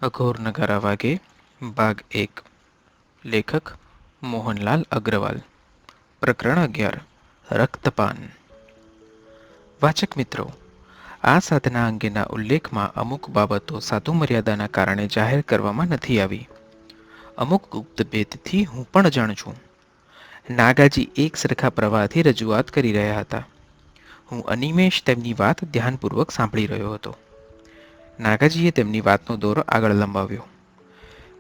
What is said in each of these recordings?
અઘોર નગારા વાગે ભાગ 1 લેખક મોહનલાલ અગ્રવાલ પ્રકરણ 11 રક્તપાન વાચક મિત્રો, આ સાધના અંગેના ઉલ્લેખમાં અમુક બાબતો સાધુ મર્યાદાના કારણે જાહેર કરવામાં નથી આવી. અમુક ગુપ્ત ભેદથી હું પણ જાણું છું. નાગાજી એક સરખા પ્રવાહથી રજૂઆત કરી રહ્યા હતા. હું અનિમેષ તેમની વાત ધ્યાનપૂર્વક સાંભળી રહ્યો હતો. નાગાજીએ તેમની વાતનો દોરો આગળ લંબાવ્યો.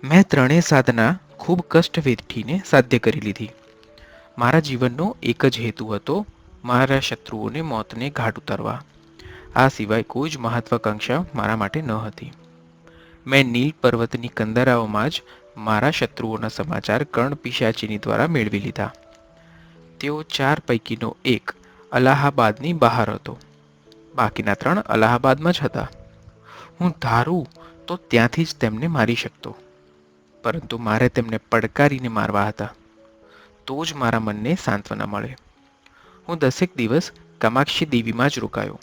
મેં ત્રણેય સાધના ખૂબ કષ્ટ વેઠીને સાધ્ય કરી લીધી. મારા જીવનનો એક જ હેતુ હતો, મારા શત્રુઓને મોતને ઘાટ ઉતારવા. આ સિવાય કોઈ જ મહત્વાકાંક્ષા મારા માટે ન હતી. મેં નીલ પર્વતની કંદરાઓમાં જ મારા શત્રુઓના સમાચાર કર્ણપિશાચીની દ્વારા મેળવી લીધા. તેઓ 4 પૈકીનો એક અલાહાબાદની બહાર હતો. બાકીના 3 અલાહાબાદમાં જ હતા. હું ધારું તો ત્યાંથી જ તેમને મારી શકતો, પરંતુ મારે તેમને પડકારીને મારવા હતા. તો જ મારા મનને સાંત્વના મળે. હું 10 દિવસ કામાક્ષી દેવીમાં જ રોકાયો.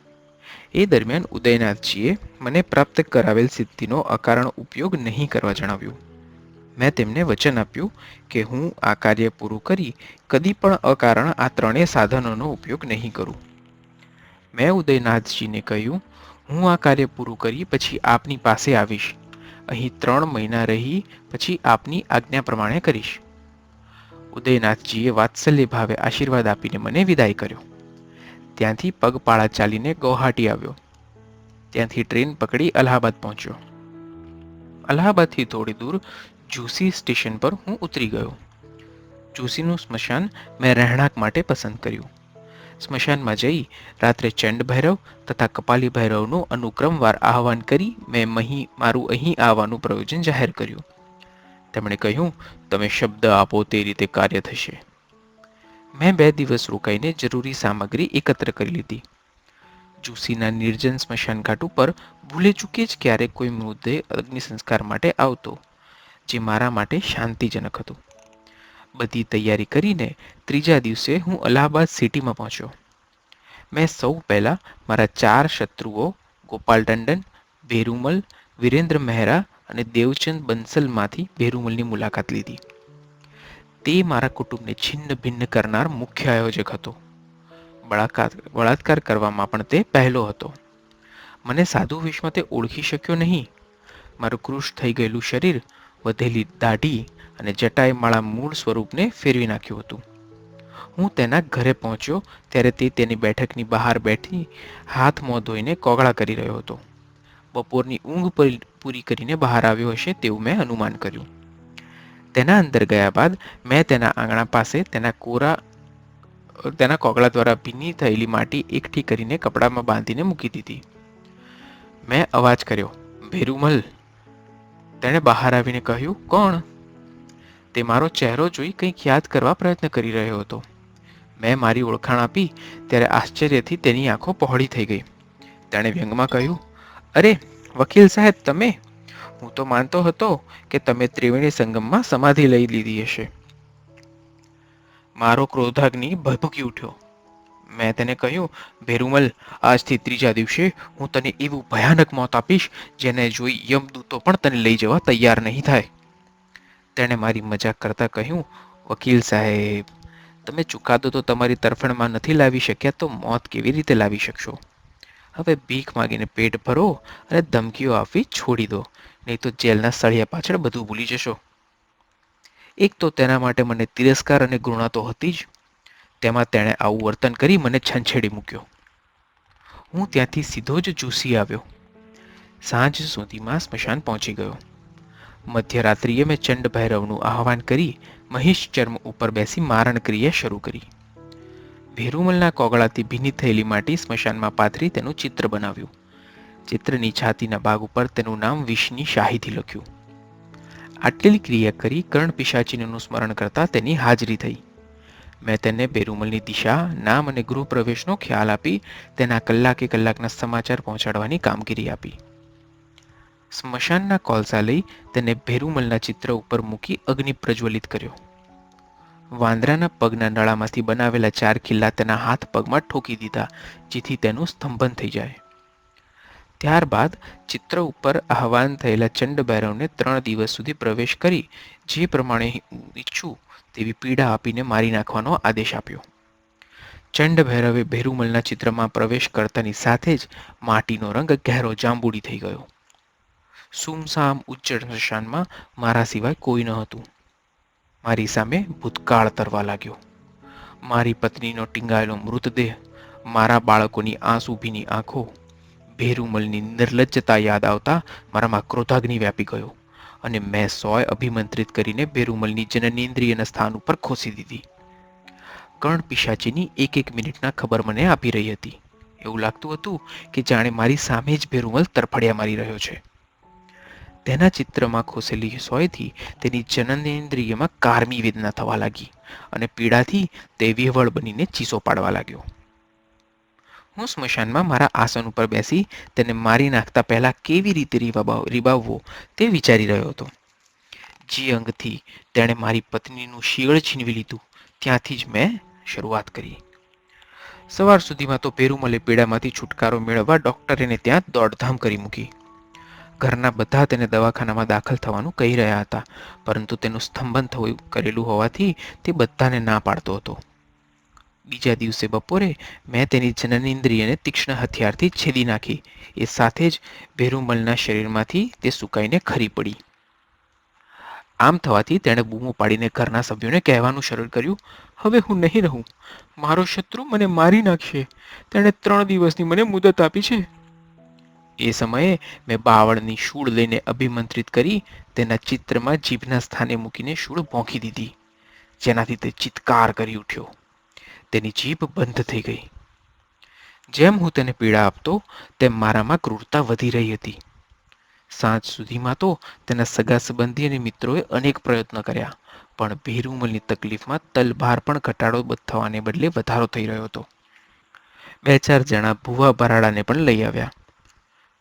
એ દરમિયાન ઉદયનાથજીએ મને પ્રાપ્ત કરાવેલ સિદ્ધિનો અકારણ ઉપયોગ નહીં કરવા જણાવ્યું. મેં તેમને વચન આપ્યું કે હું આ કાર્ય પૂરું કરી કદી પણ અકારણ આ ત્રણેય સાધનોનો ઉપયોગ નહીં કરું. મેં ઉદયનાથજીને કહ્યું, હું આ કાર્ય પૂરું કરી પછી આપની પાસે આવીશ. અહીં 3 મહિના રહી પછી આપની આજ્ઞા પ્રમાણે કરીશ. ઉદયનાથજીએ વાત્સલ્ય ભાવે આશીર્વાદ આપીને મને વિદાય કર્યો. ત્યાંથી પગપાળા ચાલીને ગૌહાટી આવ્યો. ત્યાંથી ટ્રેન પકડી અલ્હાબાદ પહોંચ્યો. અલ્હાબાદથી થોડી દૂર ઝૂસી સ્ટેશન પર હું ઉતરી ગયો. ઝૂસીનું સ્મશાન મેં રહેણાંક માટે પસંદ કર્યું. સ્મશાનમાં જઈ રાત્રે ચંડ ભૈરવ તથા કપાલી ભૈરવનું અનુક્રમવાર આહવાન કરી મેં મારું અહીં આવવાનું પ્રયોજન જાહેર કર્યું. તેમણે કહ્યું, તમે શબ્દ આપો તે રીતે કાર્ય થશે. મેં 2 દિવસ રોકાઈને જરૂરી સામગ્રી એકત્ર કરી લીધી. ઝૂસીના નિર્જન સ્મશાન ઘાટ ઉપર ભૂલે ચૂકે જ ક્યારેક કોઈ મૃતદેહ અગ્નિ સંસ્કાર માટે આવતો, જે મારા માટે શાંતિજનક હતું. બધી તૈયારી કરીને ત્રીજા દિવસે હું અલ્હાબાદ સિટીમાં પહોંચ્યો. મેં સૌ પહેલાં મારા 4 શત્રુઓ ગોપાલ ટંડન, ભેરુમલ, વિરેન્દ્ર મહેરા અને દેવચંદ બંસલમાંથી ભેરુમલની મુલાકાત લીધી. તે મારા કુટુંબને છિન્ન ભિન્ન કરનાર મુખ્ય આયોજક હતો. બળાત્કાર કરવામાં પણ તે પહેલો હતો. મને સાધુ વેશમાં તે ઓળખી શક્યો નહીં. મારું કૃશ થઈ ગયેલું શરીર, વધેલી દાઢી અને જટાઈમાળા મૂળ સ્વરૂપને ફેરવી નાખ્યું હતું. હું તેના ઘરે પહોંચ્યો ત્યારે તે તેની બેઠકની બહાર બેઠી હાથ મોં ધોઈને કોગળા કરી રહ્યો હતો. બપોરની ઊંઘ પૂરી કરીને બહાર આવ્યો હશે તેવું મેં અનુમાન કર્યું. તેના અંદર ગયા બાદ મેં તેના આંગણા પાસે તેના કોગળા દ્વારા ભીની થયેલી માટી એકઠી કરીને કપડામાં બાંધીને મૂકી દીધી. મેં અવાજ કર્યો, ભેરુમલ. તેણે બહાર આવીને કહ્યું, કોણ? તે મારો ચહેરો જોઈ કંઈક યાદ કરવા પ્રયત્ન કરી રહ્યો હતો. મેં મારી ઓળખાણ આપી ત્યારે આશ્ચર્યથી તેની આંખો પહોળી થઈ ગઈ. તેણે વ્યંગમાં કહ્યું, અરે વકીલ સાહેબ, તમે! હું તો માનતો હતો કે તમે ત્રિવેણી સંગમમાં સમાધિ લઈ લીધી હશે. મારો ક્રોધાગ્નિ ભભૂકી ઉઠ્યો. મેં તેને કહ્યું, ભેરુમલ, આજથી ત્રીજા દિવસે હું તને એવું ભયાનક મોત આપીશ જેને જોઈ યમદૂતો પણ તને લઈ જવા તૈયાર નહીં થાય. તેણે મારી મજાક કરતા કહ્યું, વકીલ સાહેબ, તમે ચુકાદો તો તમારી તરફેણમાં નથી લાવી શક્યા તો મોત કેવી રીતે લાવી શકશો? હવે ભીખ માગીને પેટ ભરો અને ધમકીઓ આપવી છોડી દો, નહીં તો જેલના સળિયા પાછળ બધું ભૂલી જશો. એક તો તેના માટે મને તિરસ્કાર અને ઘૃણા તો હતી જ, તેમાં તેણે આવું વર્તન કરી મને છંછેડી મૂક્યો. હું ત્યાંથી સીધો જ ઝૂસી આવ્યો. સાંજ સુધીમાં સ્મશાન પહોંચી ગયો. મધ્યરાત્રિએ મેં ચંડ ભૈરવનું આહવાન કરી મહિષ ચર્મ ઉપર બેસી મારણ ક્રિયા શરૂ કરી. ભેરુમલના કોગળાથી ભીની થયેલી માટી સ્મશાનમાં પાથરી તેનું ચિત્ર બનાવ્યું. ચિત્રની છાતીના ભાગ ઉપર તેનું નામ વિષની શાહીથી લખ્યું. આટલી ક્રિયા કરી કર્ણપિશાચીનું સ્મરણ કરતા તેની હાજરી થઈ. મેં તેને ભેરુમલની દિશા, નામ અને ગૃહ પ્રવેશનો ખ્યાલ આપી તેના કલાકના સમાચાર પહોંચાડવાની કામગીરી આપી. સ્મશાનના કોલસા લઈ તેને ભેરુમલના ચિત્ર ઉપર મૂકી અગ્નિ પ્રજ્વલિત કર્યો. વાંદરાના પગના નળામાંથી બનાવેલા 4 ખિલ્લા તેના હાથ પગમાં ઠોકી દીધા, જેથી તેનું સ્તંભન થઈ જાય. ત્યારબાદ ચિત્ર ઉપર આહવાન થયેલા ચંડ ભૈરવને 3 દિવસ સુધી પ્રવેશ કરી જે પ્રમાણે હું ઈચ્છું તેવી પીડા આપીને મારી નાખવાનો આદેશ આપ્યો. ચંડ ભૈરવે ભેરુમલના ચિત્રમાં પ્રવેશ કરતાની સાથે જ માટીનો રંગ ઘેરો જાંબુડી થઈ ગયો. સુમસામ ઉજ્જડ સ્મશાનમાં મારા સિવાય કોઈ ન હતું. મારી સામે ભૂતકાળ તરવા લાગ્યો. મારી પત્નીનો ટીંગાયેલો મૃતદેહ, મારા બાળકોની આંસુભીની આંખો, ભેરુમલની નિર્લજ્જતા યાદ આવતા મારામાં ક્રોધાગ્નિ વ્યાપી ગયો અને મેં સોય અભિમંત્રિત કરીને ભેરુમલની જનનેન્દ્રિયના સ્થાન ઉપર ખોસી દીધી. કર્ણ પિશાચીની એક મિનિટના ખબર મને આપી રહી હતી. એવું લાગતું હતું કે જાણે મારી સામે જ ભેરુમલ તરફડિયા મારી રહ્યો છે. તેના ચિત્રમાં ખોસેલી સોયથી તેની જનનેન્દ્રિયમાં કારમી વેદના થવા લાગી અને પીડાથી તે વિહવળ બનીને ચીસો પાડવા લાગ્યો. હું સ્મશાનમાં મારા આસન ઉપર બેસી તેને મારી નાખતા પહેલા કેવી રીતે રીબાવવો તે વિચારી રહ્યો હતો. જે અંગથી તેણે મારી પત્નીનું શિયળ છીનવી લીધું ત્યાંથી જ મેં શરૂઆત કરી. સવાર સુધીમાં તો ભેરુમલે પીડામાંથી છુટકારો મેળવવા ડોક્ટરેને ત્યાં દોડધામ કરી મૂકી. ઘરના બધા તેને દવાખાનામાં દાખલ થવાનું કહી રહ્યા હતા, પરંતુ તેનું સ્તંભન કરેલું હોવાથી તે બધાને ના પાડતો હતો. બીજા દિવસે બપોરે મેં તેની જનનેન્દ્રિયને તીક્ષ્ણ હથિયારથી છેદી નાખી. એ સાથે જ ભેરુમલના શરીરમાંથી તે સુકાઈને ખરી પડી. આમ થવાથી તેણે બૂમો પાડીને ઘરના સભ્યોને કહેવાનું શરૂ કર્યું, હવે હું નહીં રહું. મારો શત્રુ મને મારી નાખશે. તેણે 3 દિવસની મને મુદત આપી છે. એ સમયે મેં બાવળની શૂળ લઈને અભિમંત્રિત કરી તેના ચિત્રમાં જીભના સ્થાને મૂકીને શૂળ ભોંકી દીધી, જેનાથી તે ચિત્કાર કરી ઉઠ્યો. તેની જીભ બંધ થઈ ગઈ. જેમ હું તેને પીડા આપતો તેમ મારામાં ક્રૂરતા વધી રહી હતી. સાંજ સુધીમાં તો તેના સગા સંબંધી અને મિત્રોએ અનેક પ્રયત્ન કર્યા, પણ ભેરુમલની તકલીફમાં તલભાર પણ ઘટાડો થવાને બદલે વધારો થઈ રહ્યો હતો. 2-4 જણા ભૂવા ભરાડાને પણ લઈ આવ્યા.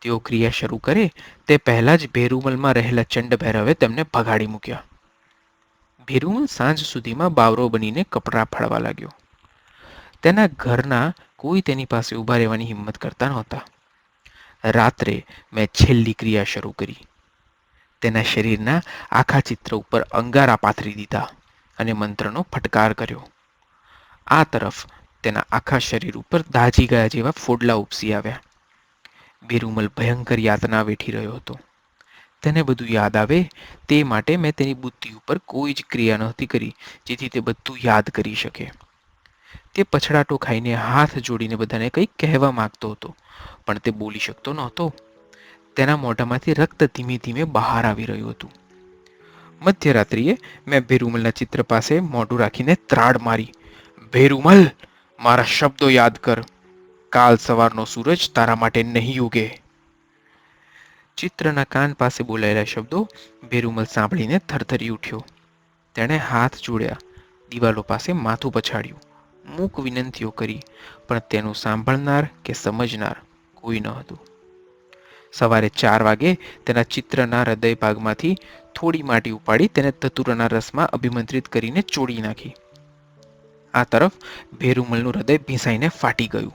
તેઓ ક્રિયા શરૂ કરે તે પહેલા જ ભેરુમલમાં રહેલા ચંડ ભૈરવે તેમને ભગાડી મૂક્યા. ભેરુમલ સાંજ સુધીમાં બાવરો બનીને કપડાં ફાડવા લાગ્યો. તેના ઘરના કોઈ તેની પાસે ઊભા રહેવાની હિંમત કરતા નહોતા. રાત્રે મેં છેલ્લી ક્રિયા શરૂ કરી. તેના શરીરના આખા ચિત્ર ઉપર અંગારા પાથરી દીધા અને મંત્રનો ફટકાર કર્યો. આ તરફ તેના આખા શરીર ઉપર દાઝી ગયા જેવા ફોડલા ઉપસી આવ્યા. ભેરુમલ ભયંકર યાતના વેઠી રહ્યો હતો. તેને બધું યાદ આવે તે માટે મેં તેની બુદ્ધિ ઉપર કોઈ જ ક્રિયા નહોતી કરી, જેથી તે બધું યાદ કરી શકે. તે પછડાટો ખાઈને હાથ જોડીને બધાને કંઈક કહેવા માંગતો હતો, પણ તે બોલી શકતો નહોતો. તેના મોઢામાંથી રક્ત ધીમે ધીમે બહાર આવી રહ્યું હતું. મધ્યરાત્રિએ મેં ભેરુમલના ચિત્ર પાસે મોઢું રાખીને ત્રાડ મારી, ભેરુમલ, મારા શબ્દો યાદ કર. કાલ સવારનો સૂરજ તારા માટે નહીં ઉગે. ચિત્રના કાન પાસે બોલાયેલા શબ્દો ભેરુમલ સાંભળીને થરથરી ઉઠ્યો. તેણે હાથ જોડ્યા, દિવાલો પાસે માથું પછાડ્યું, મૂક વિનંતીઓ કરી, પણ તેનું સાંભળનાર કે સમજનાર કોઈ ન હતું. સવારે 4 વાગે તેના ચિત્રના હૃદય ભાગમાંથી થોડી માટી ઉપાડી તેને ધતુરાના રસમાં અભિમંત્રિત કરીને ચોળી નાખી. આ તરફ ભેરુમલનું હૃદય ભીંસાઈને ફાટી ગયું.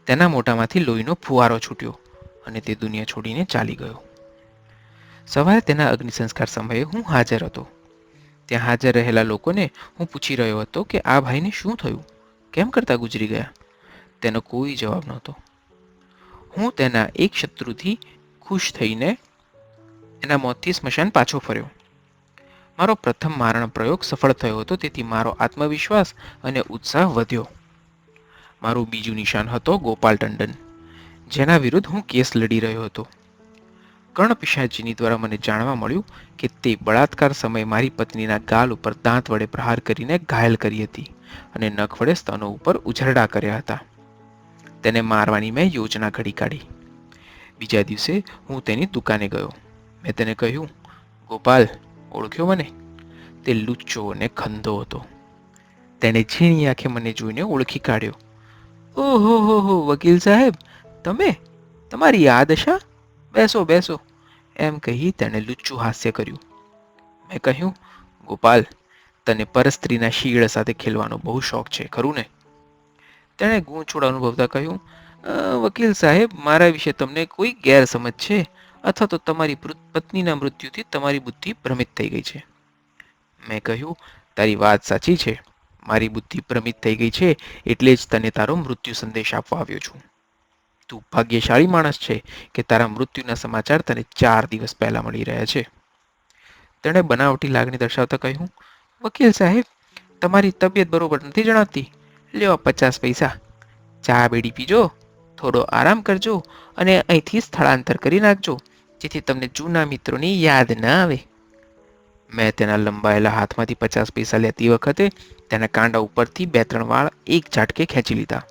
તેના મોઢામાંથી લોહીનો ફુવારો છૂટ્યો અને તે દુનિયા છોડીને ચાલી ગયો. સવારે તેના અગ્નિ સંસ્કાર સમયે હું હાજર હતો. ત્યાં હાજર રહેલા લોકોને હું પૂછી રહ્યો હતો કે આ ભાઈને શું થયું, કેમ કરતા ગુજરી ગયા. તેનો કોઈ જવાબ નહોતો. હું તેના એક શત્રુથી ખુશ થઈને એના મોતથી સ્મશાન પાછો ફર્યો. મારો પ્રથમ મારણ પ્રયોગ સફળ થયો હતો, તેથી મારો આત્મવિશ્વાસ અને ઉત્સાહ વધ્યો. મારું બીજું નિશાન હતો ગોપાલ ટંડન, જેના વિરુદ્ધ હું કેસ લડી રહ્યો હતો. કર્ણ પિશાચીની દ્વારા મને જાણવા મળ્યું કે તે બળાત્કાર સમયે મારી પત્નીના ગાલ ઉપર દાંત વડે પ્રહાર કરીને ઘાયલ કરી હતી અને નખ વડે સ્તનો ઉપર ઉઝરડા કર્યા હતા. તેને મારવાની મેં યોજના ઘડી કાઢી. બીજા દિવસે હું તેની દુકાને ગયો. મેં તેને કહ્યું, ગોપાલ, ઓળખ્યો મને? તે લુચ્ચો અને ખંધો હતો. તેણે ઝીણી આંખે મને જોઈને ઓળખી કાઢ્યો. ઓહો હો હો, વકીલ સાહેબ, તમે? તમારી આ દશા? બેસો બેસો, એમ કહી તેણે લુચ્ચું હાસ્ય કર્યું. મેં કહ્યું, ગોપાલ, તને પરસ્ત્રીના શિયળ સાથે ખેલવાનો બહુ શોખ છે, ખરું ને? તેણે ગૂંચવણ અનુભવતા કહ્યું, વકીલ સાહેબ, મારા વિશે તમને કોઈ ગેરસમજ છે, અથવા તો તમારી પત્નીના મૃત્યુથી તમારી બુદ્ધિ ભ્રમિત થઈ ગઈ છે. મેં કહ્યું, તારી વાત સાચી છે. મારી બુદ્ધિ ભ્રમિત થઈ ગઈ છે, એટલે જ તને તારો મૃત્યુ સંદેશ આપવા આવ્યો છું. તું ભાગ્યશાળી માણસ છે કે તારા મૃત્યુના સમાચાર તને 4 દિવસ પહેલા મળી રહ્યા છે. તેણે બનાવટી લાગણી દર્શાવતા કહ્યું, વકીલ સાહેબ, તમારી તબિયત બરોબર નથી જણાતી. લ્યો 50 પૈસા. ચા બેડી પીજો, થોડો આરામ કરજો અને અહીંથી સ્થળાંતર કરી નાખજો, જેથી તમને જૂના મિત્રોની યાદ ન આવે. મેં તેના લંબાયેલા હાથમાંથી 50 પૈસા લેતી વખતે તેના કાંડા ઉપરથી 2-3 વાળ એક ઝાટકે ખેંચી લીધા.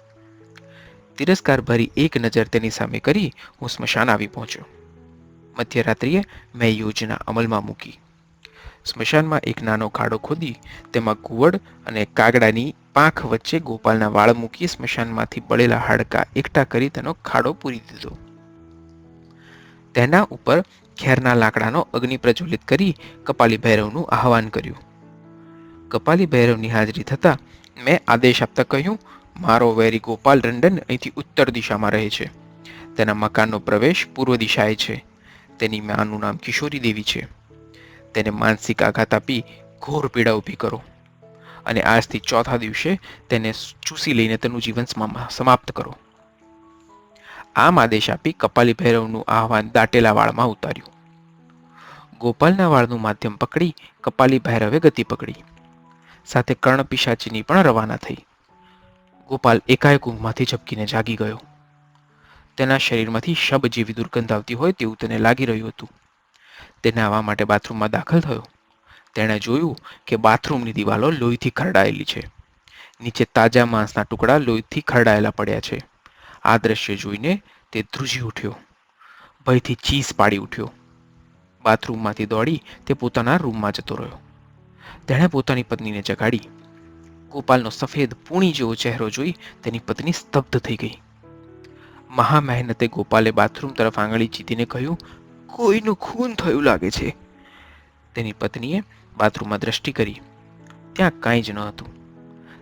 તિરસ્કાર ભરી એક નજર તેની સામે કરી હું સ્મશાન આવી પહોંચ્યો. મધ્યરાત્રિએ મેં યોજના અમલમાં મૂકી. સ્મશાનમાં એક નાનો ખાડો ખોદી તેમાં કુવડ અને કાગડાની પાંખ વચ્ચે ગોપાલના વાળ મૂકી સ્મશાનમાંથી બળેલા હાડકાં એકઠા કરી તેનો ખાડો પૂરી દીધો. તેના ઉપર ખેરના લાકડાનો અગ્નિ પ્રજ્વલિત કરી કપાલી ભૈરવનું આહવાન કર્યું. કપાલી ભૈરવની હાજરી થતાં મેં આદેશ આપતા કહ્યું, મારો વેરી ગોપાલ રંડન અહીંથી ઉત્તર દિશામાં રહે છે. તેના મકાનનો પ્રવેશ પૂર્વ દિશાએ છે. તેની માનું નામ કિશોરી દેવી છે. તેને માનસિક આઘાત આપી ઘોર પીડા ઊભી કરો અને આજથી ચોથા દિવસે તેને ચૂસી લઈને તેનું જીવન સમાપ્ત કરો. આમ આદેશ આપી કપાલી ભૈરવનું આહવાન દાટેલા વાળમાં ઉતાર્યું. ગોપાલના વાળનું માધ્યમ પકડી કપાલી ભૈરવે ગતિ પકડી. સાથે કર્ણ પિશાચીની પણ રવાના થઈ. ગોપાલ એકાએક ઊંઘમાંથી ઝબકીને જાગી ગયો. તેના શરીરમાંથી શબ જેવી દુર્ગંધ આવતી હોય તેવું તેને લાગી રહ્યું હતું. તે નાહવા માટે બાથરૂમમાં દાખલ થયો. તેણે જોયું કે બાથરૂમની દિવાલો લોહીથી ખરડાયેલી છે. નીચે તાજા માંસના ટુકડા લોહીથી ખરડાયેલા પડ્યા છે. આ દ્રશ્ય જોઈને તે ધ્રુજી ઉઠ્યો. ભયથી ચીસ પાડી ઉઠ્યો. બાથરૂમમાંથી દોડી તે પોતાના રૂમમાં જતો રહ્યો. તેણે પોતાની પત્નીને જગાડી. ગોપાલનો સફેદ પૂણી જેવો ચહેરો જોઈ તેની પત્ની સ્તબ્ધ થઈ ગઈ. મહા મહેનતે ગોપાલે બાથરૂમ તરફ આંગળી ચીતીને કહ્યું, કોઈનું ખૂન થયું લાગે છે. તેની પત્નીએ બાથરૂમમાં દ્રષ્ટિ કરી. ત્યાં કાંઈ જ ન હતું.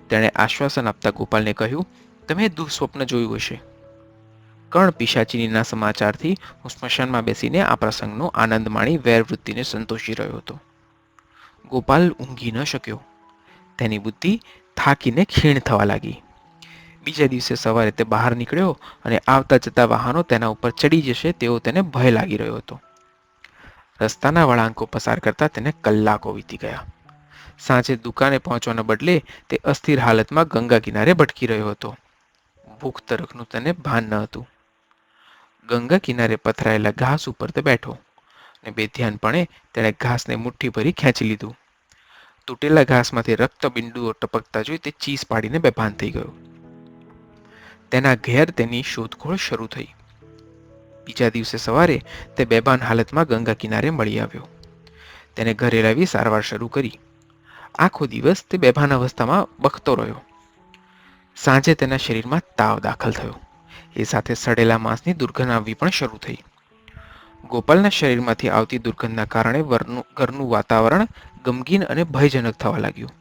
તેણે આશ્વાસન આપતા ગોપાલને કહ્યું, તમે દુઃસ્વપ્ન જોયું હશે. કર્ણ પિશાચીનીના સમાચારથી હું સ્મશાનમાં બેસીને આ પ્રસંગનો આનંદ માણી વેરવૃત્તિને સંતોષી રહ્યો હતો. ગોપાલ ઊંઘી ન શક્યો. તેની બુદ્ધિ થાકીને ખીણ થવા લાગી. બીજા દિવસે સવારે તે બહાર નીકળ્યો અને આવતા જતા વાહનો તેના ઉપર ચડી જશે તેવો તેને ભય લાગી રહ્યો હતો. રસ્તાના વળાંકો પસાર કરતા તેને કલાકો વીતી ગયા. સાંજે દુકાને પહોંચવાના બદલે તે અસ્થિર હાલતમાં ગંગા કિનારે ભટકી રહ્યો હતો. ભૂખ તરફનું તેને ભાન ન હતું. ગંગા કિનારે પથરાયેલા ઘાસ ઉપર તે બેઠો અને બેધ્યાનપણે તેણે ઘાસને મુઠ્ઠી ભરી ખેંચી લીધું. તૂટેલા ઘાસમાંથી રક્તબિંદુઓ ટપકતા જોઈ તે ચીસ પાડીને બેભાન થઈ ગયો. તેના ઘેર તેની શોધખોળ શરૂ થઈ. બીજા દિવસે સવારે તે બેભાન હાલતમાં ગંગા કિનારે મળી આવ્યો. તેને ઘરે લાવી સારવાર શરૂ કરી. આખો દિવસ તે બેભાન અવસ્થામાં બકતો રહ્યો. સાંજે તેના શરીરમાં તાવ દાખલ થયો. એ સાથે સડેલા માંસની દુર્ગંધ આવવી પણ શરૂ થઈ. ગોપાલના શરીરમાંથી આવતી દુર્ગંધના કારણે ઘરનું વાતાવરણ ગમગીન અને ભયજનક થવા લાગ્યું.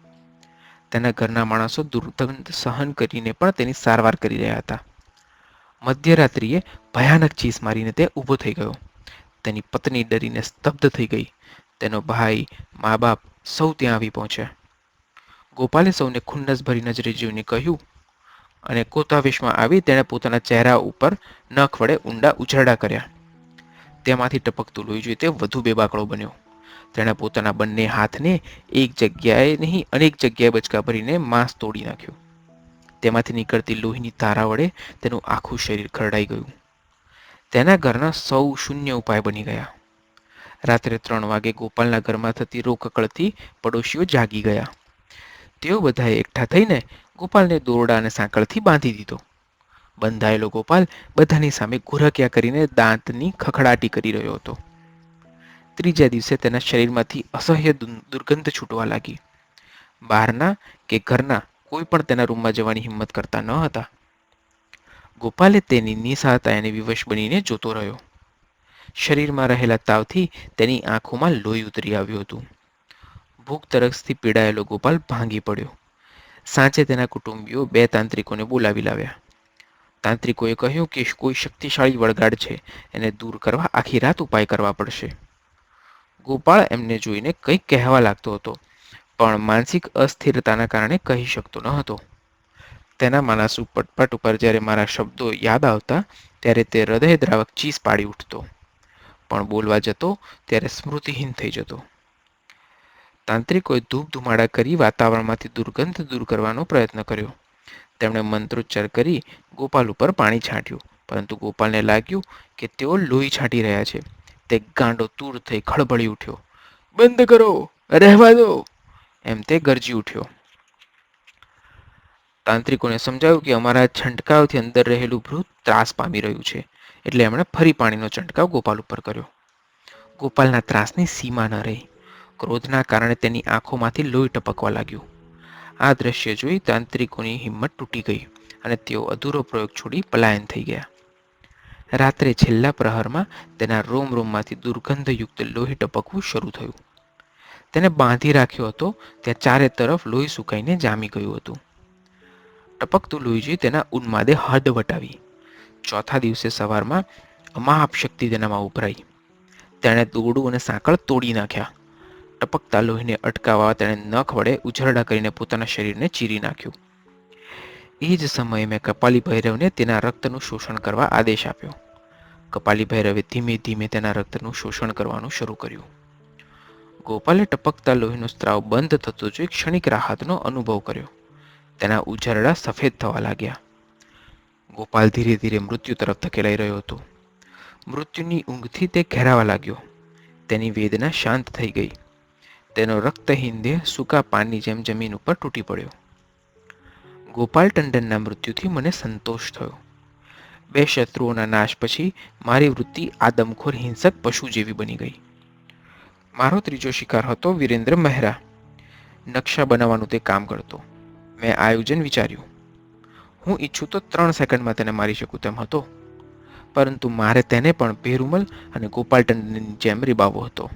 તેના ઘરના માણસો દુર્ગંધ સહન કરીને પણ તેની સારવાર કરી રહ્યા હતા. મધ્યરાત્રિએ ભયાનક ચીસ મારીને તે ઊભો થઈ ગયો. તેની પત્ની ડરીને સ્તબ્ધ થઈ ગઈ. તેનો ભાઈ, મા બાપ સૌ ત્યાં આવી પહોંચ્યા. ગોપાલે સૌને ખુન્નસ ભરી નજરે જોઈને કહ્યું અને કોતાવેશમાં આવી તેણે પોતાના ચહેરા ઉપર નખ વડે ઊંડા ઉછરડા કર્યા. તેમાંથી ટપકતું લોહી જોઈ તે વધુ બેબાકળો બન્યો. તેણે પોતાના બંને હાથને એક જગ્યાએ નહીં અનેક જગ્યાએ બચકા ભરીને માંસ તોડી નાખ્યું. તેમાંથી નીકળતી લોહીની ધારા વડે તેનું આખું શરીર ખરડાઈ ગયું. તેના ઘરના સૌ શૂન્ય ઉપાય બની ગયા. રાત્રે 3 વાગે ગોપાલના ઘરમાં થતી રોકકળથી પડોશીઓ જાગી ગયા. તેઓ બધાએ એકઠા થઈને ગોપાલને દોરડા અને સાંકળથી બાંધી દીધો. બંધાયેલો ગોપાલ બધાની સામે ઘુરક્યા કરીને દાંતની ખખડાટી કરી રહ્યો હતો. ત્રીજા દિવસે તેના શરીરમાંથી અસહ્ય દુર્ગંધ છૂટવા લાગી. બહારના કે ઘરના કોઈ પણ તેના રૂમમાં જવાની હિંમત કરતા ન હતા. ગોપાલે તેની નિસહાયતાને વિવશ બનીને જોતો રહ્યો. શરીરમાં રહેલા તાવથી તેની આંખોમાં લોહી ઉતરી આવ્યું હતું. ભૂખ તરસથી પીડાયેલો ગોપાલ ભાંગી પડ્યો. સાંજે તેના કુટુંબીઓ 2 તાંત્રિકોને બોલાવી લાવ્યા. તાંત્રિકોએ કહ્યું કે કોઈ શક્તિશાળી વળગાડ છે, એને દૂર કરવા આખી રાત ઉપાય કરવા પડશે. ગોપાળ એમને જોઈને કંઈક કહેવા લાગતો હતો, પણ માનસિક અસ્થિરતાના કારણે કહી શકતો ન હતો. તેના માનસુ પટપટ ઉપર જ્યારે મારા શબ્દો યાદ આવતા ત્યારે તે હૃદયદ્રાવક ચીસ પાડી ઉઠતો, પણ બોલવા જતો ત્યારે સ્મૃતિહીન થઈ જતો. તાંત્રિકોએ ધૂપ ધુમાડા કરી વાતાવરણમાંથી દુર્ગંધ દૂર કરવાનો પ્રયત્ન કર્યો. તેમણે મંત્રોચ્ચાર કરી ગોપાલ ઉપર પાણી છાંટ્યું, પરંતુ ગોપાલને લાગ્યું કે તેઓ લોહી છાંટી રહ્યા છે. તે ગાંડો તૂર થઈ ખળભળી ઉઠ્યો. બંધ કરો, રહેવા દો, એમ તે ગરજી ઉઠ્યો. તાંત્રિકોને સમજાવ્યું કે અમારા છંટકાવથી અંદર રહેલું ભૂત ત્રાસ પામી રહ્યું છે, એટલે એમણે ફરી પાણીનો છંટકાવ ગોપાલ ઉપર કર્યો. ગોપાલના ત્રાસની સીમા ન રહી. ક્રોધના કારણે તેની આંખોમાંથી લોહી ટપકવા લાગ્યું. આ દ્રશ્ય જોઈ તાંત્રિકોની હિંમત તૂટી ગઈ અને તેઓ અધૂરો પ્રયોગ છોડી પલાયન થઈ ગયા. રાત્રે છેલ્લા પ્રહરમાં તેના રોમરોમમાંથી દુર્ગંધયુક્ત લોહી ટપકવું શરૂ થયું. તેને બાંધી રાખ્યો હતો ત્યાં ચારે તરફ લોહી સુકાઈને જામી ગયું હતું. ટપકતું લોહી જોઈ તેના ઉન્માદે હદ વટાવી. ચોથા દિવસે સવારમાં અમાપ શક્તિ તેનામાં ઉભરાઈ. તેણે દોરડું અને સાંકળ તોડી નાખ્યા. ટપકતા લોહીને અટકાવવા તેણે નખ વડે ઉઝરડા કરીને પોતાના શરીરને ચીરી નાખ્યું. એ જ સમયે મેં કપાલી ભૈરવને તેના રક્તનું શોષણ કરવા આદેશ આપ્યો. કપાલી ભૈરવે ધીમે ધીમે તેના રક્તનું શોષણ કરવાનું શરૂ કર્યું. ગોપાલે ટપકતા લોહીનો સ્ત્રાવ બંધ થતો જોઈ ક્ષણિક રાહતનો અનુભવ કર્યો. તેના ઉઝરડા સફેદ થવા લાગ્યા. ગોપાલ ધીરે ધીરે મૃત્યુ તરફ ધકેલાઈ રહ્યો હતો. મૃત્યુની ઊંઘથી તે ઘેરાવા લાગ્યો. તેની વેદના શાંત થઈ ગઈ. તેનો રક્તહીન દેહ સૂકા પાનની જેમ જમીન ઉપર તૂટી પડ્યો. ગોપાલ ટંડનના મૃત્યુથી મને સંતોષ થયો. 2 શત્રુઓના નાશ પછી મારી વૃત્તિ આદમખોર હિંસક પશુ જેવી બની ગઈ. મારો ત્રીજો શિકાર હતો વિરેન્દ્ર મહેરા. નકશા બનાવવાનું તે કામ કરતો. મેં આયોજન વિચાર્યું. હું ઈચ્છું તો 3 સેકન્ડમાં તેને મારી શકું તેમ હતો, પરંતુ મારે તેને પણ પેરુમલ અને ગોપાલ ટંડનની જેમ રીબાવવો હતો,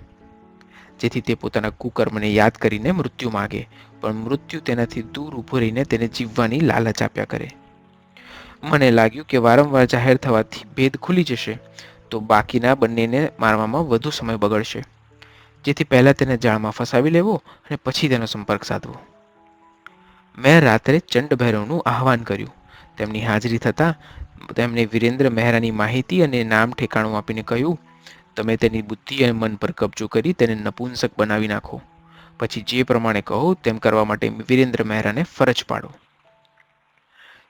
જેથી તે પોતાના કુકર્મને યાદ કરીને મૃત્યુ માગે, પણ મૃત્યુ તેનાથી દૂર ઊભું રહીને તેને જીવવાની લાલચ આપ્યા કરે. મને લાગ્યું કે વારંવાર જાહેર થવાથી ભેદ ખુલી જશે તો બાકીના બંનેને મારવામાં વધુ સમય બગડશે, જેથી પહેલાં તેને જાળમાં ફસાવી લેવો અને પછી તેનો સંપર્ક સાધવો. મેં રાત્રે ચંડભૈરવનું આહ્વાન કર્યું. તેમની હાજરી થતાં તેમણે વિરેન્દ્ર મહેરાની માહિતી અને નામ ઠેકાણું આપીને કહ્યું, તમે તેની બુદ્ધિ અને મન પર કબજો કરી તેને નપુંસક બનાવી નાખો. પછી જે પ્રમાણે કહો તેમ કરવા માટે વિરેન્દ્ર મહેરાને ફરજ પાડો.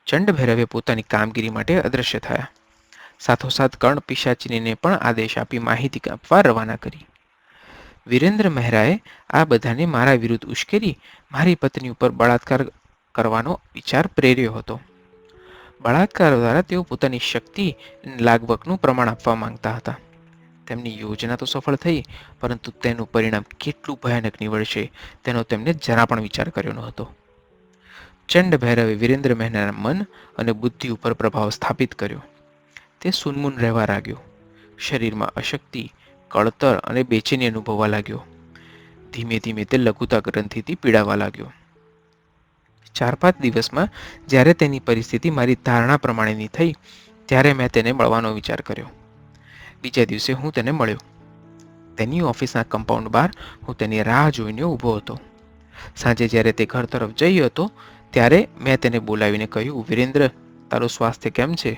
ચંડભૈરવે પોતાની કામગીરી માટે અદૃશ્ય થયા. સાથોસાથ કર્ણ પિશાચીનીને પણ આદેશ આપી માહિતી આપવા રવાના કરી. વિરેન્દ્ર મહેરાએ આ બધાને મારા વિરુદ્ધ ઉશ્કેરી મારી પત્ની ઉપર બળાત્કાર કરવાનો વિચાર પ્રેર્યો હતો. બળાત્કાર દ્વારા તેઓ પોતાની શક્તિ અને લાગવકનું પ્રમાણ આપવા માંગતા હતા. તેમની યોજના તો સફળ થઈ, પરંતુ તેનું પરિણામ કેટલું ભયાનક નીવડશે તેનો તેમને જરા પણ વિચાર કર્યો ન હતો. ચંડભૈરવે વિરેન્દ્ર મહેરાના મન અને બુદ્ધિ ઉપર પ્રભાવ સ્થાપિત કર્યો. તે સુનમુન રહેવા લાગ્યો. શરીરમાં અશક્તિ, કળતર અને બેચેની અનુભવવા લાગ્યો. ધીમે ધીમે તે લઘુતા ગ્રંથિથી પીડાવા લાગ્યો. 4-5 દિવસમાં જ્યારે તેની પરિસ્થિતિ મારી ધારણા પ્રમાણેની થઈ, ત્યારે મેં તેને મળવાનો વિચાર કર્યો. બીજા દિવસે હું તેને મળ્યો. તેની ઓફિસના કમ્પાઉન્ડ બહાર હું તેની રાહ જોઈને ઊભો હતો. સાંજે જ્યારે તે ઘર તરફ જઈ હતો ત્યારે મેં તેને બોલાવીને કહ્યું, વિરેન્દ્ર, તારું સ્વાસ્થ્ય કેમ છે?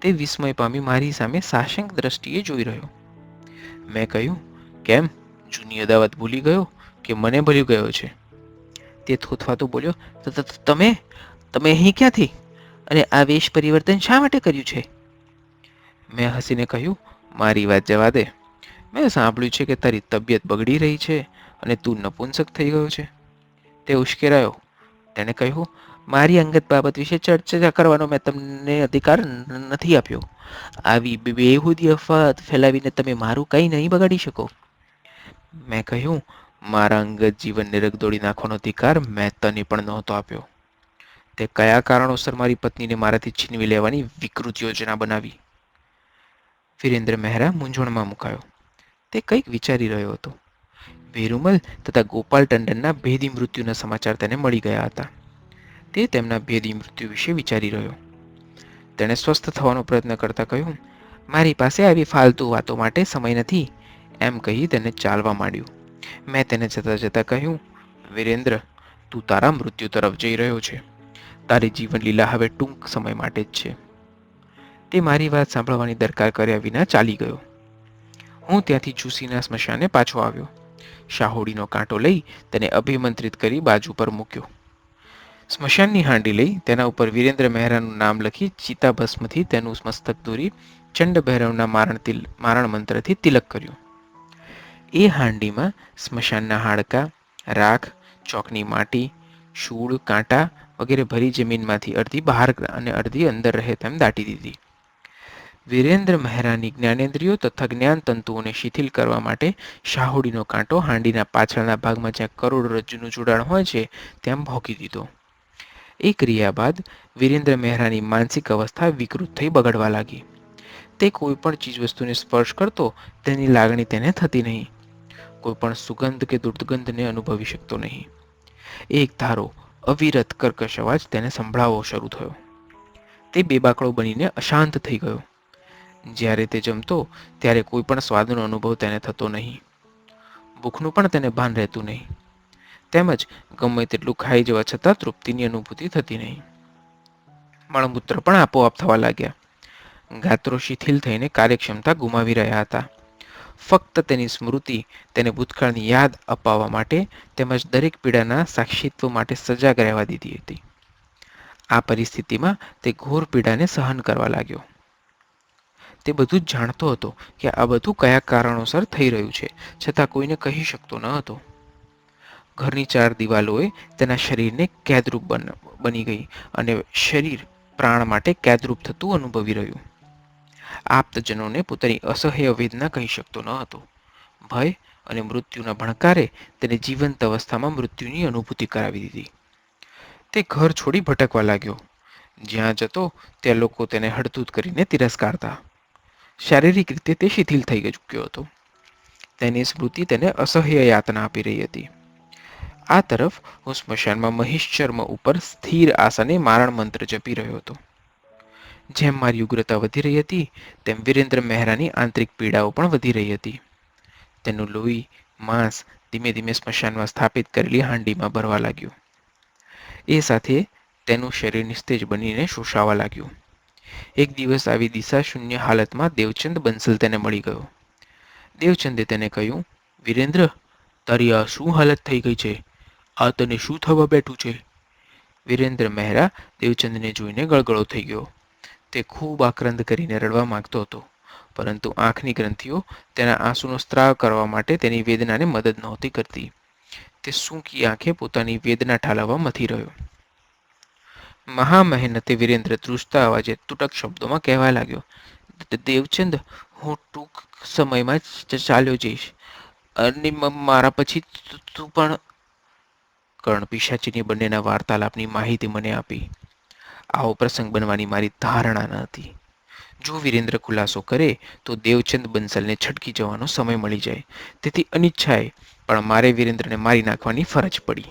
તે વિસ્મય પામી મારી સામે સાશંક દ્રષ્ટિએ જોઈ રહ્યો. મેં કહ્યું, કેમ, જૂની અદાવત ભૂલી ગયો કે મને ભૂલી ગયો છે? તે થોથવાતો બોલ્યો, તમે તમે અહીં ક્યાંથી, અને આ વેશ પરિવર્તન શા માટે કર્યું છે? મેં હસીને કહ્યું, મારી વાત જવા દે. મેં સાંભળ્યું છે કે તારી તબિયત બગડી રહી છે અને તું નપુંસક થઈ ગયો છે. તે ઉશ્કેરાયો. તેણે કહ્યું, મારી અંગત બાબત વિશે ચર્ચા કરવાનો મેં તમને અધિકાર નથી આપ્યો. આવી બેહુદી અફવા ફેલાવીને તમે મારું કંઈ નહીં બગાડી શકો. મેં કહ્યું, મારા અંગત જીવનને રગદોડી નાખવાનો અધિકાર મેં તને પણ નહોતો આપ્યો. તે કયા કારણોસર મારી પત્નીને મારાથી છીનવી લેવાની વિકૃત યોજના બનાવી? વિરેન્દ્ર મહેરા મૂંઝવણમાં મુકાયો. તે કંઈક વિચારી રહ્યો હતો. પેરુમલ તથા ગોપાલ ટંડનના ભેદી મૃત્યુના સમાચાર તેને મળી ગયા હતા. તે તેમના ભેદી મૃત્યુ વિશે વિચારી રહ્યો. તેણે સ્વસ્થ થવાનો પ્રયત્ન કરતા કહ્યું, મારી પાસે આવી ફાલતુ વાતો માટે સમય નથી. એમ કહી તેને ચાલવા માંડ્યું. મેં તેને જતા જતા કહ્યું, વિરેન્દ્ર, તું તારા મૃત્યુ તરફ જઈ રહ્યો છે. તારી જીવનલીલા હવે ટૂંક સમય માટે જ છે. તે મારી વાત સાંભળવાની દરકાર કર્યા વિના ચાલી ગયો. હું ત્યાંથી ચૂસીના સ્મશાને પાછો આવ્યો. શાહોડીનો કાંટો લઈ તેને અભિમંત્રિત કરી બાજુ પર મૂક્યો. સ્મશાનની હાંડી લઈ તેના ઉપર વિરેન્દ્ર મહેરાનું નામ લખી ચિતાભસ્મથી તેનું મસ્તક દોરી ચંડ ભૈરવના મારણ મંત્રથી તિલક કર્યું. એ હાંડીમાં સ્મશાનના હાડકાં, રાખ, ચોકની માટી, શૂળ, કાંટા વગેરે ભરી જમીનમાંથી અડધી બહાર અને અડધી અંદર રહે તેમ દાટી દીધી. વિરેન્દ્ર મહેરાની જ્ઞાનેન્દ્રિયો તથા જ્ઞાન તંતુઓને શિથિલ કરવા માટે શાહુડીનો કાંટો હાંડીના પાછળના ભાગમાં જ્યાં કરોડરજ્જુનું જોડાણ હોય છે ત્યાં ભોંકી દીધો. એ ક્રિયા બાદ વિરેન્દ્ર મહેરાની માનસિક અવસ્થા વિકૃત થઈ બગડવા લાગી. તે કોઈ પણ ચીજવસ્તુને સ્પર્શ કરતો તેની લાગણી તેને થતી નહીં. કોઈ પણ સુગંધ કે દુર્ગંધને અનુભવી શકતો નહીં. એક ધારો અવિરત કર્કશ અવાજ તેને સંભળાવવો શરૂ થયો. તે બેબાકળો બનીને અશાંત થઈ ગયો. જ્યારે તે જમતો ત્યારે કોઈ પણ સ્વાદનો અનુભવ તેને થતો નહીં. ભૂખનું પણ તેને ભાન રહેતું નહીં. તેમજ ગમે તેટલું ખાઈ જવા છતાં તૃપ્તિની અનુભૂતિ થતી નહીં. મળમૂત્ર પણ આપોઆપ થવા લાગ્યા. ગાત્રો શિથિલ થઈને કાર્યક્ષમતા ગુમાવી રહ્યા હતા. ફક્ત તેની સ્મૃતિ તેને ભૂતકાળની યાદ અપાવવા માટે તેમજ દરેક પીડાના સાક્ષીત્વ માટે સજાગ રહેવા દીધી હતી. આ પરિસ્થિતિમાં તે ઘોર પીડાને સહન કરવા લાગ્યો. તે બધું જ જાણતો હતો કે આ બધું કયા કારણોસર થઈ રહ્યું છે, છતાં કોઈને કહી શકતો ન હતો. ઘરની 4 દિવાલોએ તેના શરીરને કેદરૂપ બની ગઈ અને શરીર પ્રાણ માટે કેદરૂપ થતું અનુભવી રહ્યું. આપ્તજનોને પોતાની અસહ્ય વેદના કહી શકતો ન હતો. ભય અને મૃત્યુના ભણકારે તેને જીવંત અવસ્થામાં મૃત્યુની અનુભૂતિ કરાવી દીધી. તે ઘર છોડી ભટકવા લાગ્યો. જ્યાં જતો ત્યાં લોકો તેને હડધૂત કરીને તિરસ્કારતા. શારીરિક રીતે તે શિથિલ થઈ ચૂક્યો હતો. તેની સ્મૃતિ તેને અસહ્ય યાતના આપી રહી હતી. આ તરફ હું સ્મશાનમાં મહિષચર્મ ઉપર સ્થિર આસને મારણ મંત્ર જપી રહ્યો હતો. જેમ મારી ઉગ્રતા વધી રહી હતી તેમ વિરેન્દ્ર મહેરાની આંતરિક પીડાઓ પણ વધી રહી હતી. તેનું લોહી, માંસ ધીમે ધીમે સ્મશાનમાં સ્થાપિત કરેલી હાંડીમાં ભરવા લાગ્યું. એ સાથે તેનું શરીર નિસ્તેજ બનીને શોષાવા લાગ્યું. એક દિવસ આવી દિશાશૂન્ય હાલતમાં દેવચંદ બંસલ તેને મળી ગયો. દેવચંદે તેને કહ્યું, વિરેન્દ્ર, તારી આ શું હાલત થઈ ગઈ છે? આ તને શું થવા બેઠું છે? વિરેન્દ્ર મહેરા દેવચંદને જોઈને ગળગળો થઈ ગયો. તે ખૂબ આક્રંદ કરીને રડવા માંગતો હતો, પરંતુ આંખની ગ્રંથિઓ તેના આંસુનો સ્ત્રાવ કરવા માટે તેની વેદનાને મદદ નહોતી કરતી. તે સૂકી આંખે પોતાની વેદના ઠાલવવા મથી રહ્યો. મહામહેનતે વિરેન્દ્ર ધ્રુજતા અવાજે તૂટક શબ્દોમાં કહેવા લાગ્યો, દેવચંદ, હું ટૂંક સમયમાં જ ચાલ્યો જઈશ અને મારા પછી તું પણ. કર્ણ પિશાચીની બંનેના વાર્તાલાપની માહિતી મને આપી. આવો પ્રસંગ બનવાની મારી ધારણા ન હતી. જો વિરેન્દ્ર ખુલાસો કરે તો દેવચંદ બંસલને છટકી જવાનો સમય મળી જાય. તેથી અનિચ્છાએ પણ મારે વિરેન્દ્રને મારી નાખવાની ફરજ પડી.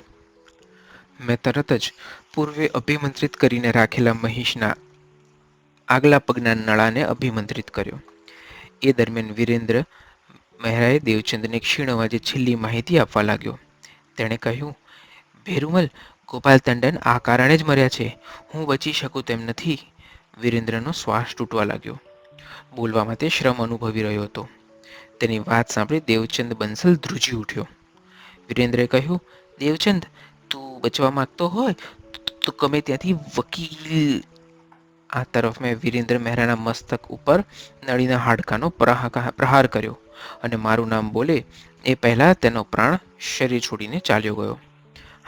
મેં તરત જ પૂર્વે અભિમંત્રિત કરીને રાખેલા મહિષના આગલા પગના નળાને અભિમંત્રિત કર્યો. એ દરમિયાન વિરેન્દ્ર મહેરાએ દેવચંદને ક્ષીણ અવાજે છેલ્લી માહિતી આપવા લાગ્યો. તેણે કહ્યું, ભેરુમલ, ગોપાલ ટંડન આ કારણે જ મર્યા છે. હું બચી શકું તેમ નથી. વિરેન્દ્રનો શ્વાસ તૂટવા લાગ્યો. બોલવામાં તે શ્રમ અનુભવી રહ્યો હતો. તેની વાત સાંભળી દેવચંદ બંસલ ધ્રુજી ઉઠ્યો. વિરેન્દ્રે કહ્યું, દેવચંદ, તું બચવા માંગતો હોય તો ગમે ત્યાંથી વકીલ. આ તરફ મેં વિરેન્દ્ર મહેરાના મસ્તક ઉપર નળીના હાડકાનો પ્રહાર કર્યો અને મારું નામ બોલે એ પહેલાં તેનો પ્રાણ શરીર છોડીને ચાલ્યો ગયો.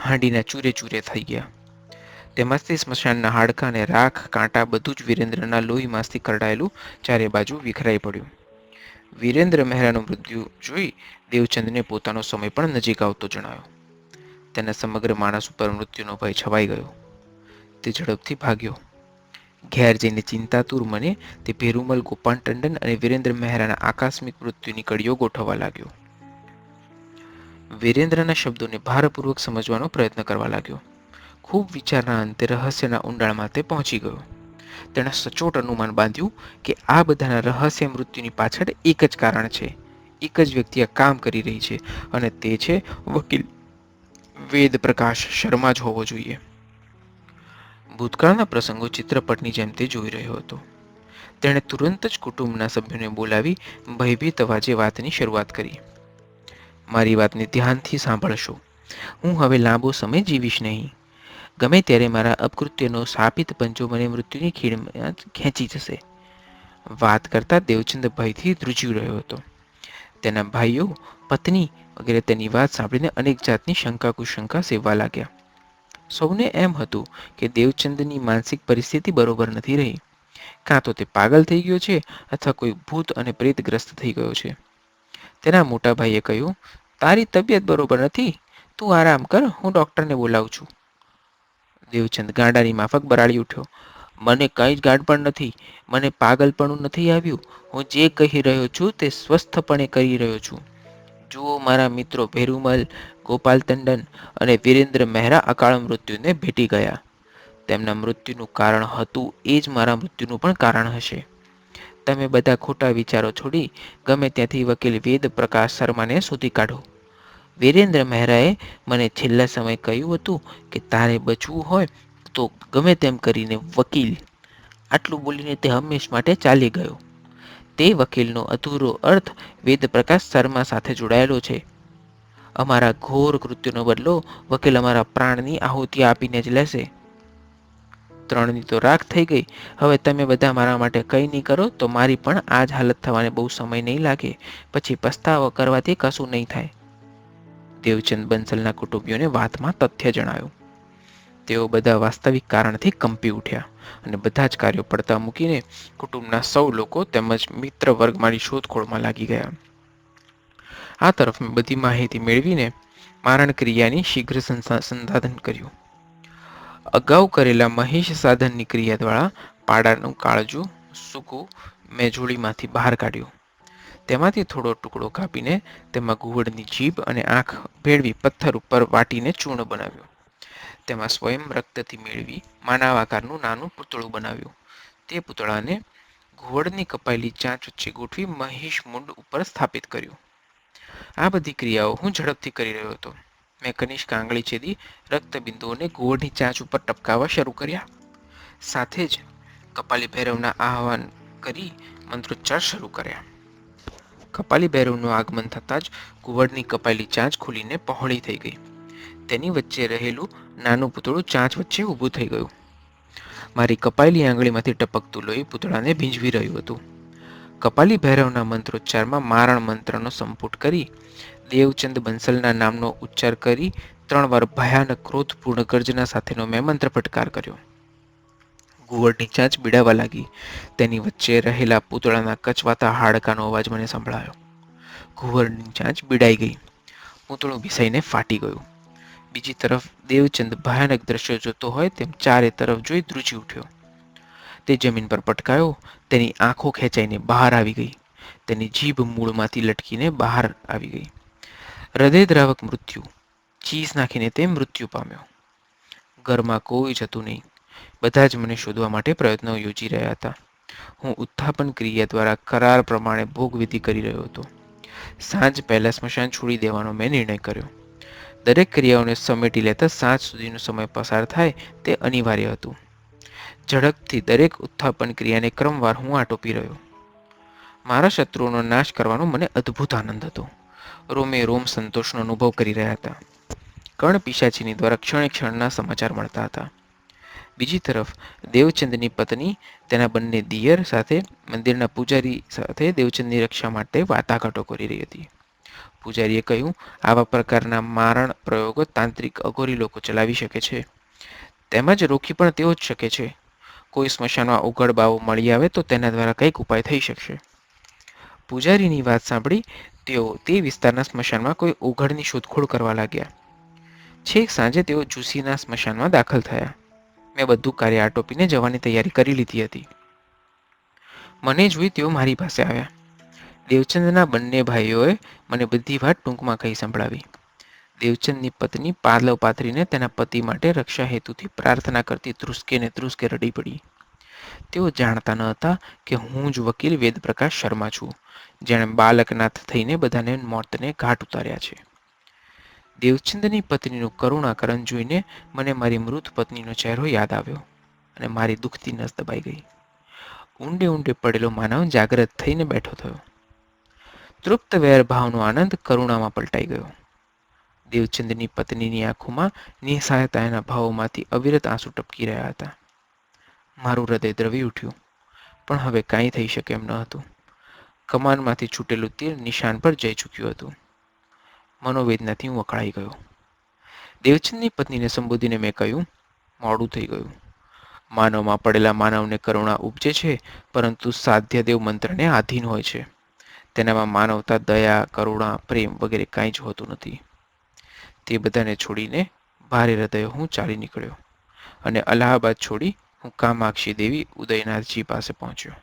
હાંડીના ચૂરે ચૂરે થઈ ગયા. તેમાંથી સ્મશાનના હાડકાં અને રાખ, કાંટા બધું જ વિરેન્દ્રના લોહીમાંથી કરડાયેલું ચારે બાજુ વિખરાઈ પડ્યું. વિરેન્દ્ર મહેરાનું મૃત્યુ જોઈ દેવચંદને પોતાનો સમય પણ નજીક આવતો જણાયો. તેના સમગ્ર માણસ ઉપર મૃત્યુનો ભય છવાઈ ગયો. તે ઝડપથી ભાગ્યો. ઘેર જઈને ચિંતાતુર મને તે ભેરુમલ, ગોપાલ ટંડન અને વિરેન્દ્ર મહેરાના આકસ્મિક મૃત્યુની કડીઓ ગોઠવવા લાગ્યો. વિરેન્દ્રના શબ્દોને ભારપૂર્વક સમજવાનો પ્રયત્ન કરવા લાગ્યો. ખૂબ વિચારના અંતે રહસ્યના ઊંડાણમાં તે પહોંચી ગયો. તેણે સચોટ અનુમાન બાંધ્યું કે આ બધાના રહસ્ય મૃત્યુની પાછળ એક જ કારણ છે. એક જ વ્યક્તિ આ કામ કરી રહી છે અને તે છે વકીલ વેદ પ્રકાશ શર્મા જ હોવો જોઈએ. ભૂતકાળના પ્રસંગો ચિત્રપટની જેમ તે જોઈ રહ્યો હતો. તેણે તુરંત જ કુટુંબના સભ્યોને બોલાવી ભયભીત અવાજે વાતની શરૂઆત કરી. મારી વાતને ધ્યાનથી સાંભળશો. હું હવે લાંબો સમય જીવીશ નહીં. ગમે ત્યારે મારા અપકૃત્યનો શાપિત પંજો મને મૃત્યુની ખીણમાં ખેંચી જશે. વાત કરતા દેવચંદ ભયથી ધ્રુજી રહ્યો હતો. તેના ભાઈઓ, પત્ની વગેરે તેની વાત સાંભળીને અનેક જાતની શંકા કુશંકા સેવવા લાગ્યા. સૌને એમ હતું કે દેવચંદની માનસિક પરિસ્થિતિ બરોબર નથી રહી. કાં તો તે પાગલ થઈ ગયો છે અથવા કોઈ ભૂત અને પ્રેતગ્રસ્ત થઈ ગયો છે. તેના મોટા ભાઈએ કહ્યું, તારી તબિયત બરોબર નથી, તું આરામ કર, હું ડૉક્ટરને બોલાવું છું. દેવચંદ ગાંડાની માફક બરાડી ઉઠ્યો. મને કંઈ જ ગાંડપણ નથી, મને પાગલપણું નથી આવ્યું. હું જે કહી રહ્યો છું તે સ્વસ્થપણે કરી રહ્યો છું. જુઓ, મારા મિત્રો ભેરુમલ, ગોપાલ ટંડન અને વિરેન્દ્ર મહેરા અકાળ મૃત્યુને ભેટી ગયા. તેમના મૃત્યુનું કારણ હતું એ જ મારા મૃત્યુનું પણ કારણ હશે. તમે બધા ખોટા વિચારો છોડી ગમે ત્યાંથી વકીલ વેદ પ્રકાશ શર્માને શોધી કાઢો. વિરેન્દ્ર મહેરાએ મને છેલ્લા સમયે કહ્યું હતું કે તારે બચવું હોય તો ગમે તેમ કરીને વકીલ. આટલું બોલીને તે હંમેશ માટે ચાલી ગયો. તે વકીલનો અધૂરો અર્થ વેદ પ્રકાશ શર્મા સાથે જોડાયેલો છે. અમારા ઘોર કૃત્યનો બદલો વકીલ અમારા પ્રાણની આહુતિ આપીને જ લેશે. ત્રણની તો રાખ થઈ ગઈ. હવે તમે બધા મારા માટે કંઈ નહીં કરો તો મારી પણ આ જ હાલત થવાને બહુ સમય નહીં લાગે. પછી પસ્તાવો કરવાથી કશું નહીં થાય. દેવચંદ બંસલના કુટુંબીઓને વાતમાં તથ્ય જણાવ્યું. તેઓ બધા વાસ્તવિક કારણથી કંપી ઉઠ્યા અને બધા જ કાર્યો પડતા મૂકીને કુટુંબના સૌ લોકો તેમજ મિત્ર વર્ગ મારી શોધખોળમાં લાગી ગયા. આ તરફ મેં બધી માહિતી મેળવીને મારણ ક્રિયાની શીઘ્ર સંસાધન કર્યું. અગાઉ કરેલા મહેશ સાધનની ક્રિયા દ્વારા પાડાનું કાળજું સૂકું મેં જોડીમાંથી બહાર કાઢ્યું. તેમાંથી થોડો ટુકડો કાપીને તેમાં ઘુવડની જીભ અને આંખ ભેળવી પથ્થર ઉપર વાટીને ચૂર્ણ બનાવ્યું. તેમાં સ્વયં રક્તથી મેળવી માનવ આકારનું નાનું પૂતળું બનાવ્યું. તે પૂતળાને ઘુવડની કપાયેલી ચાંચ વચ્ચે ગોઠવી મહેશ મુંડ ઉપર સ્થાપિત કર્યું. આ બધી ક્રિયાઓ હું ઝડપથી કરી રહ્યો હતો. મેં કનિષ્ક આંગળી છેદી રક્તબિંદુઓને ઘુવડની ચાંચ ઉપર ટપકાવવા શરૂ કર્યા. સાથે જ કપાલી ભૈરવના આહવાન કરી મંત્રોચ્ચાર શરૂ કર્યા. કપાલી ભૈરવનું આગમન થતાં જ ઘુવડની કપાયેલી ચાંચ ખુલીને પહોળી થઈ ગઈ. તેની વચ્ચે રહેલું નાનું પૂતળું ચાંચ વચ્ચે ઊભું થઈ ગયું. મારી કપાયેલી આંગળીમાંથી ટપકતું લોહી પૂતળાને ભીંજવી રહ્યું હતું. કપાલી ભૈરવના મંત્રોચ્ચારમાં મારણ મંત્રનો સંપુટ કરી દેવચંદ બંસલના નામનો ઉચ્ચાર કરી 3 વાર ભયાનક ક્રોધપૂર્ણ ગર્જના સાથેનો મેં મંત્ર ફટકાર કર્યો. ઘુવડની ચાંચ બીડાવા લાગી. તેની વચ્ચે રહેલા પૂતળાના કચવાતા હાડકાનો અવાજ મને સંભળાયો. ઘુવડની ચાંચ બીડાઈ ગઈ. પૂતળું ભીસાઈને ફાટી ગયું. બીજી તરફ દેવચંદ ભયાનક દ્રશ્યો જોતો હોય તેમ ચારે તરફ જોઈ ધ્રુજી ઉઠ્યો. તે જમીન પર પટકાયો. તેની આંખો ખેંચાઈને બહાર આવી ગઈ. તેની જીભ મૂળમાંથી લટકીને બહાર આવી ગઈ. હૃદયદ્રાવક મૃત્યુ. ચીસ નાખીને તે મૃત્યુ પામ્યો. ઘરમાં કોઈ જ હતું નહીં. બધા જ મને શોધવા માટે પ્રયત્નો યોજી રહ્યા હતા. હું ઉત્થાપન ક્રિયા દ્વારા કરાર પ્રમાણે ભોગવિધિ કરી રહ્યો હતો. સાંજ પહેલા સ્મશાન છોડી દેવાનો મેં નિર્ણય કર્યો. દરેક ક્રિયાઓને સમેટી લેતા સાંજ સુધીનો સમય પસાર થાય તે અનિવાર્ય હતું. ઝડપથી દરેક ઉત્થાપન ક્રિયાને ક્રમવાર હું આટોપી રહ્યો. મારા શત્રુઓનો નાશ કરવાનો મને અદ્ભુત આનંદ હતો. રોમે રોમ સંતોષનો અનુભવ કરી રહ્યા હતા. કર્ણ પિશાચીની દ્વારા ક્ષણે ક્ષણના સમાચાર મળતા હતા. બીજી તરફ દેવચંદની પત્ની તેના બંને દિયર સાથે મંદિરના પૂજારી સાથે દેવચંદની રક્ષા માટે વાટાઘાટો કરી રહી હતી. પૂજારીએ કહ્યું, આવા પ્રકારના મારણ પ્રયોગો તાંત્રિક અઘોરી લોકો ચલાવી શકે છે. તેમજ રોકી પણ તેઓ જ શકે છે. કોઈ સ્મશાનમાં ઉઘડ બાવો મળી આવે તો તેના દ્વારા કંઈક ઉપાય થઈ શકશે. પૂજારીની વાત સાંભળી તેઓ તે વિસ્તારના સ્મશાનમાં કોઈ ઉઘડની શોધખોળ કરવા લાગ્યા. છેક સાંજે તેઓ જુસીના સ્મશાનમાં દાખલ થયા. મેં બધું કાર્ય આટોપીને જવાની તૈયારી કરી લીધી હતી. મને જોઈ તેઓ મારી પાસે આવ્યા. દેવચંદના બંને ભાઈઓએ મને બધી વાત ટૂંકમાં કહી સંભળાવી. દેવચંદની પત્ની પાલવ પાથરીને તેના પતિ માટે રક્ષા હેતુથી પ્રાર્થના કરતી ધ્રુસકે ને ધ્રુસકે રડી પડી. તેઓ જાણતા ન હતા કે હું જ વકીલ વેદપ્રકાશ શર્મા છું, જેણે બાલકનાથ થઈને બધાને મોતને ઘાટ ઉતાર્યા છે. દેવચંદની પત્નીનું કરુણાકરણ જોઈને મને મારી મૃત પત્નીનો ચહેરો યાદ આવ્યો અને મારી દુખતી નસ દબાઈ ગઈ. ઊંડે ઊંડે પડેલો માનવ જાગ્રત થઈને બેઠો થયો. તૃપ્ત વેરભાવનો આનંદ કરુણામાં પલટાઈ ગયો. દેવચંદની પત્નીની આંખોમાં નિઃસહાયતાના ભાવોમાંથી અવિરત આંસુ ટપકી રહ્યા હતા. મારું હૃદય દ્રવી ઉઠ્યું, પણ હવે કાંઈ થઈ શકે એમ ન હતું. કમાનમાંથી છૂટેલું તીર નિશાન પર જઈ ચૂક્યું હતું. મનોવેદનાથી હું અકળાઈ ગયો. દેવચંદની પત્નીને સંબોધીને મેં કહ્યું, મોડું થઈ ગયું. માનવમાં પડેલા માનવને કરુણા ઉપજે છે, પરંતુ સાધ્યદેવ મંત્રને આધીન હોય છે. તેનામાં માનવતા, દયા, કરુણા, પ્રેમ વગેરે કાંઈ જ હોતું નથી. તે બધાને છોડીને ભારે હૃદય હું ચાલી નીકળ્યો અને અલ્હાબાદ છોડી હું કામાક્ષી દેવી ઉદયનાથજી પાસે પહોંચ્યો.